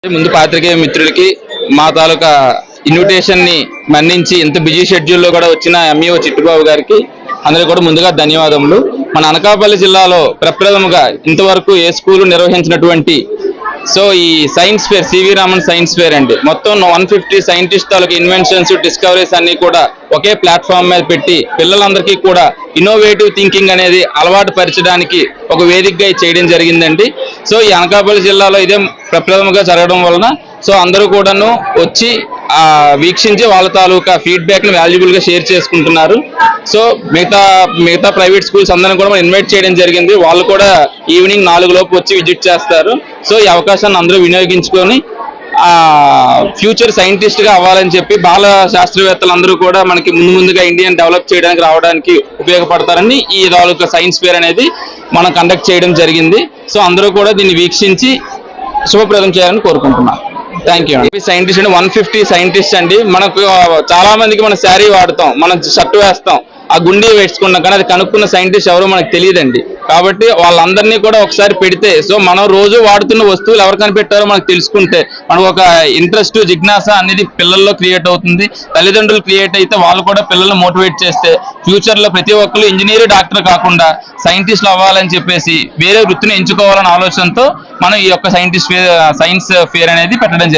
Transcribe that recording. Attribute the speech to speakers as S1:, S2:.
S1: ముందు పాత్రికేయ మిత్రులకి మా తాలూకా ఇన్విటేషన్ ని మన్నించి ఇంత బిజీ షెడ్యూల్ లో కూడా వచ్చిన ఎంఈఓ చిట్టుబాబు గారికి అందరికీ కూడా ముందుగా ధన్యవాదములు. మన అనకాపల్లి జిల్లాలో ప్రప్రథముగా ఇంతవరకు ఏ స్కూల్ నిర్వహించినటువంటి ఈ science fair, CV Raman science fair అండి. మొత్తం 150 సైంటిస్ట్ తాలూకు ఇన్వెన్షన్స్, డిస్కవరీస్ అన్ని కూడా ఒకే ప్లాట్ఫామ్ మీద పెట్టి పిల్లలందరికీ కూడా ఇన్నోవేటివ్ థింకింగ్ అనేది అలవాటు పరచడానికి ఒక వేదికగా చేయడం జరిగిందండి. ఈ అనకాపల్లి జిల్లాలో ఇదే ప్రప్రథముగా జరగడం వలన అందరూ కూడాను వచ్చి వీక్షించి వాళ్ళ తాలూకా ఫీడ్బ్యాక్ ని వాల్యుబుల్ గా షేర్ చేసుకుంటున్నారు. మిగతా ప్రైవేట్ స్కూల్స్ అందరిని కూడా మనం ఇన్వైట్ చేయడం జరిగింది. వాళ్ళు కూడా ఈవినింగ్ 4 లోపు వచ్చి విజిట్ చేస్తారు. ఈ అవకాశాన్ని అందరూ వినియోగించుకొని ఫ్యూచర్ సైంటిస్ట్ గా అవ్వాలని చెప్పి బాల శాస్త్రవేత్తలందరూ కూడా మనకి ముందుగా ఇండియన్ డెవలప్ చేయడానికి రావడానికి ఉపయోగపడతారని ఈ తాలూకా సైన్స్ ఫేర్ అనేది మనం కండక్ట్ చేయడం జరిగింది. అందరూ కూడా దీన్ని వీక్షించి శుభప్రదం చేయాలని కోరుకుంటున్నాను. Thank you. సైంటిస్ట్ అంటే 150 సైంటిస్ట్ అండి. మనకు చాలా మందికి మనం శారీ వాడతాం, మనం షర్ట్ వేస్తాం, ఆ గుండీ వేసుకున్నాం, కానీ అది కనుక్కున్న సైంటిస్ట్ ఎవరో మనకు తెలియదండి. కాబట్టి వాళ్ళందరినీ కూడా ఒకసారి పెడితే మనం రోజు వాడుతున్న వస్తువులు ఎవరు కనిపెట్టారో మనకు తెలుసుకుంటే మనకు ఒక ఇంట్రెస్ట్, జిజ్ఞాస అనేది పిల్లల్లో క్రియేట్ అవుతుంది. తల్లిదండ్రులు క్రియేట్ అయితే వాళ్ళు కూడా పిల్లల్ని మోటివేట్ చేస్తే ఫ్యూచర్ లో ప్రతి ఒక్కరు ఇంజనీర్, డాక్టర్ కాకుండా సైంటిస్టులు అవ్వాలని చెప్పేసి వేరే వృత్తిని ఎంచుకోవాలనే ఆలోచనతో మనం ఈ యొక్క సైన్స్ ఫేర్ అనేది పెట్టడం జరిగింది.